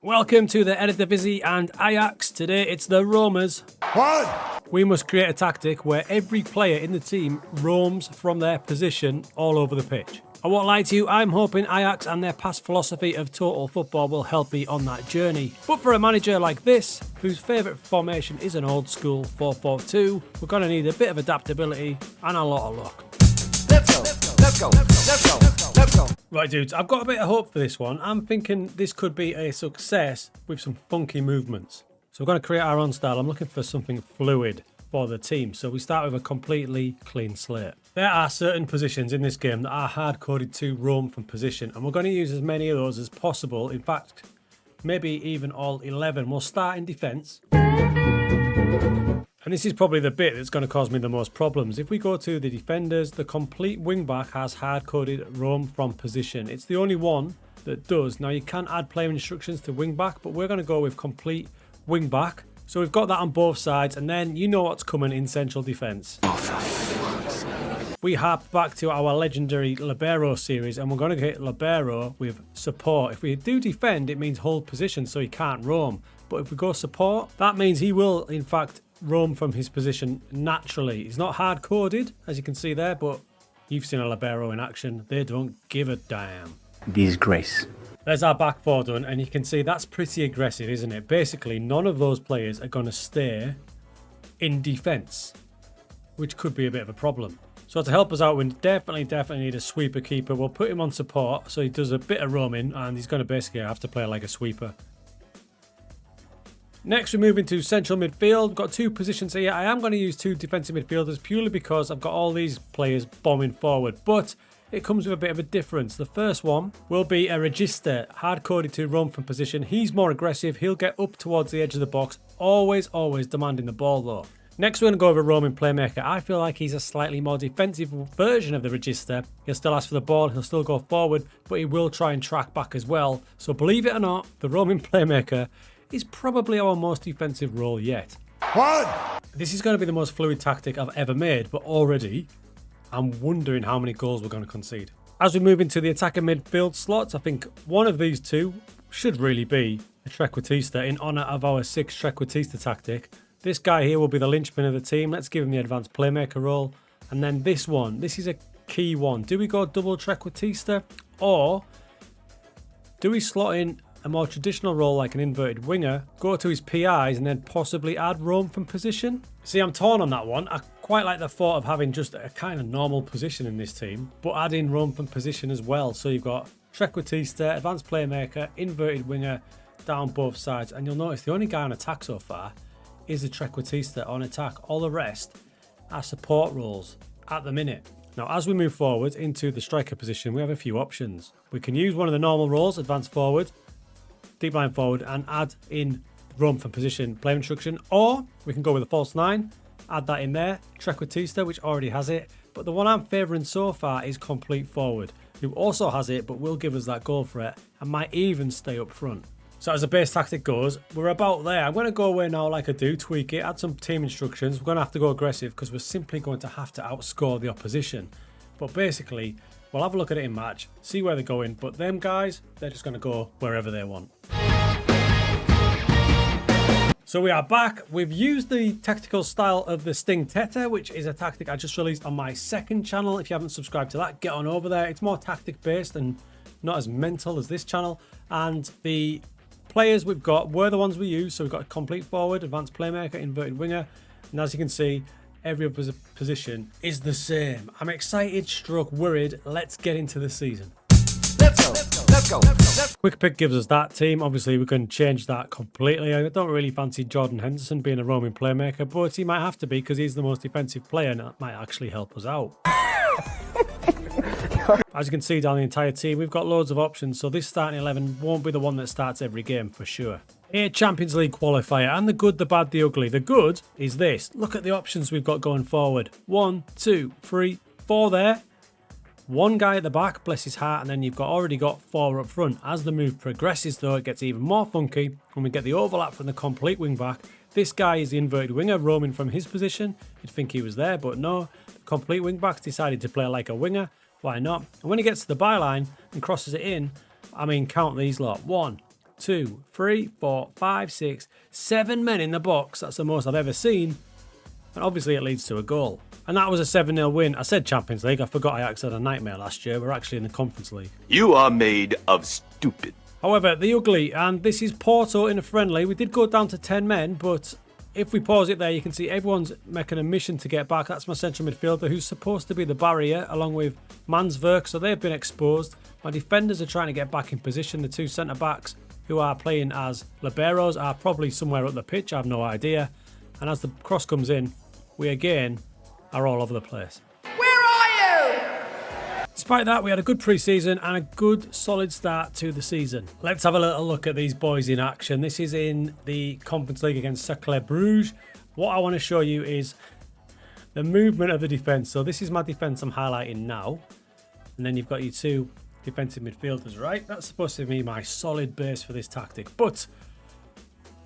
Welcome to the Eredivisie and Ajax. Today it's the roamers. What? We must create a tactic where every player in the team roams from their position all over the pitch. I won't lie to you, I'm hoping Ajax and their past philosophy of total football will help me on that journey. But for a manager like this, whose favourite formation is an old school 4-4-2, we're going to need a bit of adaptability and a lot of luck. Let's go. Right dudes, I've got a bit of hope for this one. I'm thinking this could be a success with some funky movements. So we're going to create our own style. I'm looking for something fluid for the team. So we start with a completely clean slate. There are certain positions in this game that are hard-coded to roam from position, and we're going to use as many of those as possible. In fact, maybe even all 11. We'll start in defence. And this is probably the bit that's going to cause me the most problems. If we go to the defenders, the complete wing-back has hard-coded roam from position. It's the only one that does. Now, you can add player instructions to wing-back, but we're going to go with complete wing-back. So we've got that on both sides, and then you know what's coming in central defence. We harp back to our legendary Libero series, and we're going to get Libero with support. If we do defend, it means hold position, so he can't roam. But if we go support, that means he will, in fact, roam from his position naturally. He's not hard-coded, as you can see there, but you've seen a Libero in action. They don't give a damn. Disgrace. There's our back four done, and you can see that's pretty aggressive, isn't it? Basically, none of those players are going to stay in defence, which could be a bit of a problem. So to help us out, we definitely need a sweeper keeper. We'll put him on support, so he does a bit of roaming, and he's going to basically have to play like a sweeper. Next, we move into central midfield. We've got two positions here. I am going to use two defensive midfielders purely because I've got all these players bombing forward, but it comes with a bit of a difference. The first one will be a Register, hard-coded to roam from position. He's more aggressive. He'll get up towards the edge of the box, always demanding the ball though. Next, we're going to go over a roaming playmaker. I feel like he's a slightly more defensive version of the Register. He'll still ask for the ball, he'll still go forward, but he will try and track back as well. So believe it or not, the roaming playmaker is probably our most defensive role yet. What? This is going to be the most fluid tactic I've ever made, but already I'm wondering how many goals we're going to concede. As we move into the attacking midfield slots, I think one of these two should really be a Trequartista in honour of our 6 Trequartista tactic. This guy here will be the linchpin of the team. Let's give him the advanced playmaker role. And then this one, this is a key one. Do we go double Trequartista, or do we slot in a more traditional role like an inverted winger, go to his PIs and then possibly add roam from position? See, I'm torn on that one. I quite like the thought of having just a kind of normal position in this team, but adding roam from position as well. So you've got Trequartista, advanced playmaker, inverted winger down both sides. And you'll notice the only guy on attack so far is the Trequartista on attack. All the rest are support roles at the minute. Now, as we move forward into the striker position, we have a few options. We can use one of the normal roles, advanced forward, deep line forward, and add in roam from position player instruction, or we can go with a false 9, add that in there, Trequartista, which already has it, but the one I'm favouring so far is complete forward, who also has it but will give us that goal threat and might even stay up front. So as a base tactic goes, we're about there. I'm going to go away now like I do, tweak it, add some team instructions. We're going to have to go aggressive because we're simply going to have to outscore the opposition. But basically, we'll have a look at it in match, see where they're going, but them guys, they're just going to go wherever they want. So we are back. We've used the tactical style of the Sting TATO, which is a tactic I just released on my second channel. If you haven't subscribed to that, get on over there. It's more tactic based and not as mental as this channel. And the players we've got were the ones we used. So we've got a complete forward, advanced playmaker, inverted winger. And as you can see, every other position is the same. I'm excited, stroke worried. Let's get into the season. Let's go. Quick Pick gives us that team. Obviously, we can change that completely. I don't really fancy Jordan Henderson being a roaming playmaker, but he might have to be because he's the most defensive player and that might actually help us out. As you can see down the entire team, we've got loads of options, so this starting 11 won't be the one that starts every game for sure. Here, Champions League qualifier, and the good, the bad, the ugly. The good is this. Look at the options we've got going forward. 1, 2, 3, 4 there. One guy at the back, bless his heart, and then you've already got 4 up front. As the move progresses though, it gets even more funky when we get the overlap from the complete wing back. This guy is the inverted winger roaming from his position. You'd think he was there, but no. The complete wing back's decided to play like a winger. Why not? And when he gets to the byline and crosses it in, I mean, count these lot. 1, 2, 3, 4, 5, 6, 7 men in the box. That's the most I've ever seen. And obviously it leads to a goal. And that was a 7-0 win. I said Champions League. I forgot I actually had a nightmare last year. We're actually in the Conference League. You are made of stupid. However, the ugly, and this is Porto in a friendly. We did go down to 10 men, but if we pause it there, you can see everyone's making a mission to get back. That's my central midfielder, who's supposed to be the barrier, along with Mansverk, so they've been exposed. My defenders are trying to get back in position. The two centre-backs, who are playing as liberos, are probably somewhere up the pitch. I have no idea. And as the cross comes in, we again are all over the place. Despite that, we had a good pre-season and a good solid start to the season. Let's have a little look at these boys in action. This is in the Conference League against Cercle Bruges. What I want to show you is the movement of the defence. So this is my defence I'm highlighting now. And then you've got your two defensive midfielders, right? That's supposed to be my solid base for this tactic. But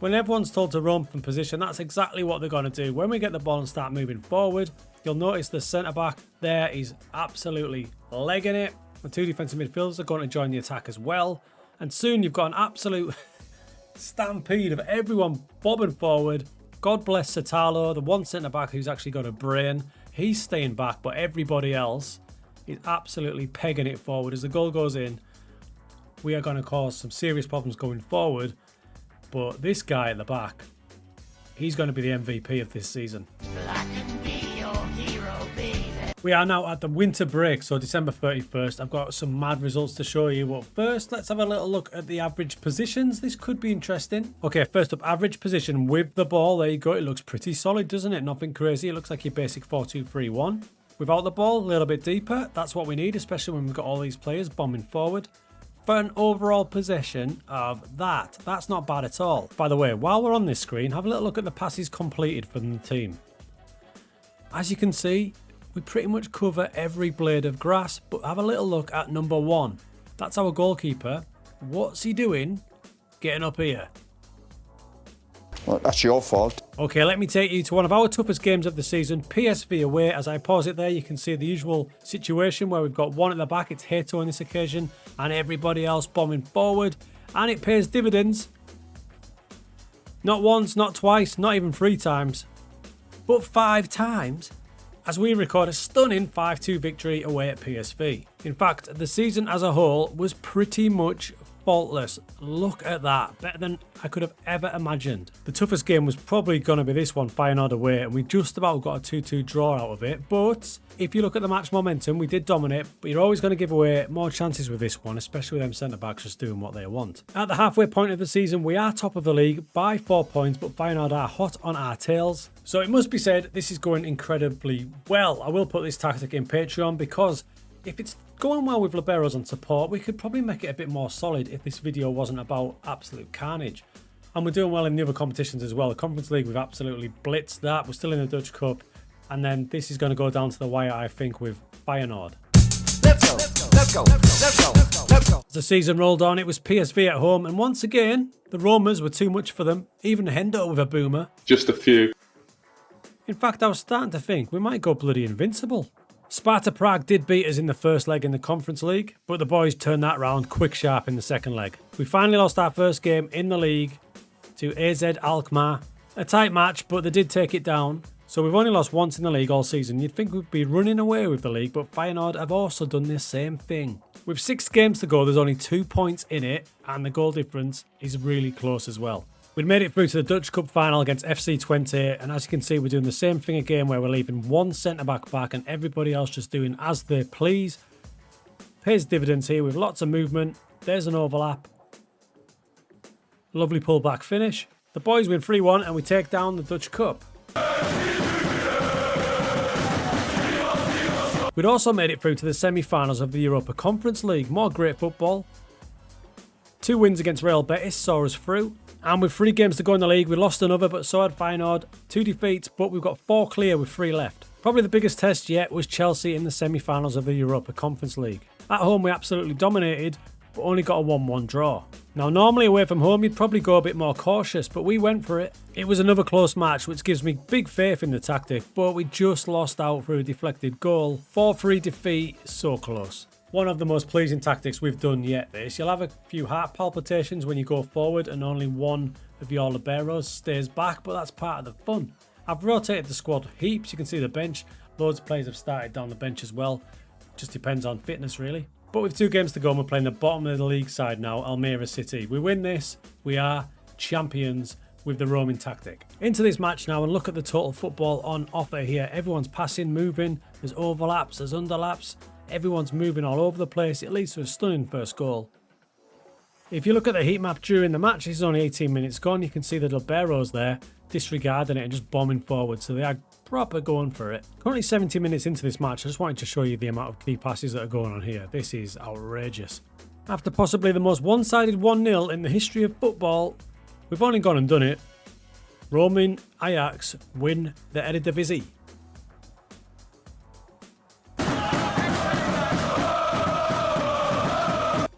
when everyone's told to roam from position, that's exactly what they're going to do. When we get the ball and start moving forward, you'll notice the centre-back there is absolutely legging it. The two defensive midfielders are going to join the attack as well. And soon you've got an absolute stampede of everyone bobbing forward. God bless TATO, the one centre-back who's actually got a brain. He's staying back, but everybody else is absolutely pegging it forward. As the goal goes in, we are going to cause some serious problems going forward. But this guy at the back, he's going to be the MVP of this season. We are now at the winter break, so December 31st. I've got some mad results to show you. But first, let's have a little look at the average positions. This could be interesting. Okay, first up, average position with the ball. There you go. It looks pretty solid, doesn't it? Nothing crazy. It looks like your basic 4-2-3-1. Without the ball, a little bit deeper. That's what we need, especially when we've got all these players bombing forward. For an overall possession of that. That's not bad at all. By the way, while we're on this screen, have a little look at the passes completed from the team. As you can see, we pretty much cover every blade of grass, but have a little look at number 1. That's our goalkeeper. What's he doing getting up here? Well, that's your fault. Okay, let me take you to one of our toughest games of the season, PSV away. As I pause it there, you can see the usual situation where we've got one at the back. It's TATO on this occasion, and everybody else bombing forward, and it pays dividends. Not once, not twice, not even 3 times, but 5 times, as we record a stunning 5-2 victory away at PSV. In fact, the season as a whole was pretty much faultless. Look at that. Better than I could have ever imagined. The toughest game was probably going to be this one, Feyenoord away, and we just about got a 2-2 draw out of it. But if you look at the match momentum, we did dominate, but you're always going to give away more chances with this one, especially with them centre-backs just doing what they want. At the halfway point of the season, we are top of the league by 4 points, but Feyenoord are hot on our tails. So it must be said, this is going incredibly well. I will put this tactic in Patreon because if it's going well with liberos on support, we could probably make it a bit more solid if this video wasn't about absolute carnage. And we're doing well in the other competitions as well. The Conference League, we've absolutely blitzed that. We're still in the Dutch Cup. And then this is going to go down to the wire, I think, with Feyenoord. Let's go. Let's go. Let's go. Let's go. As the season rolled on, it was PSV at home. And once again, the Romers were too much for them. Even Hendo with a boomer. Just a few. In fact, I was starting to think we might go bloody invincible. Sparta Prague did beat us in the first leg in the Conference League, but the boys turned that round quick sharp in the second leg. We finally lost our first game in the league to AZ Alkmaar. A tight match, but they did take it down. So we've only lost once in the league all season. You'd think we'd be running away with the league, but Feyenoord have also done the same thing. With 6 games to go, there's only 2 points in it, and the goal difference is really close as well. We'd made it through to the Dutch Cup final against FC Twente, and as you can see, we're doing the same thing again where we're leaving one centre-back back and everybody else just doing as they please. Pays dividends here with lots of movement. There's an overlap. Lovely pull-back finish. The boys win 3-1 and we take down the Dutch Cup. We'd also made it through to the semi-finals of the Europa Conference League. More great football. 2 wins against Real Betis saw us through. And with 3 games to go in the league, we lost another, but so had Feyenoord. 2 defeats, but we've got 4 clear with 3 left. Probably the biggest test yet was Chelsea in the semi-finals of the Europa Conference League. At home, we absolutely dominated, but only got a 1-1 draw. Now, normally away from home, you'd probably go a bit more cautious, but we went for it. It was another close match, which gives me big faith in the tactic, but we just lost out through a deflected goal. 4-3 defeat, so close. One of the most pleasing tactics we've done yet this. You'll have a few heart palpitations when you go forward and only one of your liberos stays back, but that's part of the fun. I've rotated the squad heaps. You can see the bench. Loads of players have started down the bench as well. Just depends on fitness really. But with 2 games to go, we're playing the bottom of the league side now, Almere City. We win this, we are champions with the roaming tactic. Into this match now and look at the total football on offer here. Everyone's passing, moving, there's overlaps, there's underlaps. Everyone's moving all over the place. It leads to a stunning first goal. If you look at the heat map during the match, this is only 18 minutes gone. You can see the liberos there disregarding it and just bombing forward. So they are proper going for it. Currently 70 minutes into this match. I just wanted to show you the amount of key passes that are going on here. This is outrageous. After possibly the most one-sided 1-0 in the history of football, we've only gone and done it. Roaming Ajax win the Eredivisie.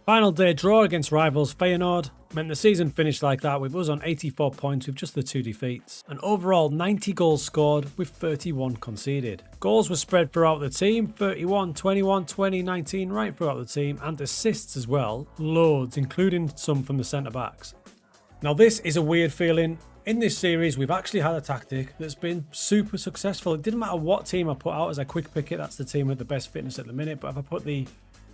Final day draw against rivals Feyenoord meant the season finished like that, with us on 84 points with just the 2 defeats. And overall 90 goals scored with 31 conceded. Goals were spread throughout the team, 31, 21, 20, 19, right throughout the team, and assists as well, loads, including some from the centre backs. Now this is a weird feeling. In this series we've actually had a tactic that's been super successful. It didn't matter what team I put out as a quick pick it, that's the team with the best fitness at the minute, but if I put the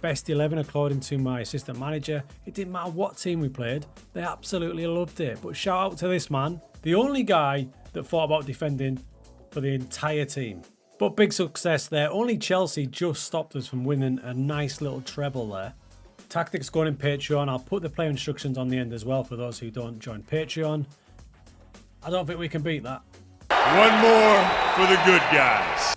best 11 according to my assistant manager, it didn't matter what team we played, they absolutely loved it. But shout out to this man, the only guy that thought about defending for the entire team. But big success there. Only Chelsea just stopped us from winning a nice little treble there. Tactics going in Patreon. I'll put the player instructions on the end as well for those who don't join Patreon. I don't think we can beat that. One more for the good guys.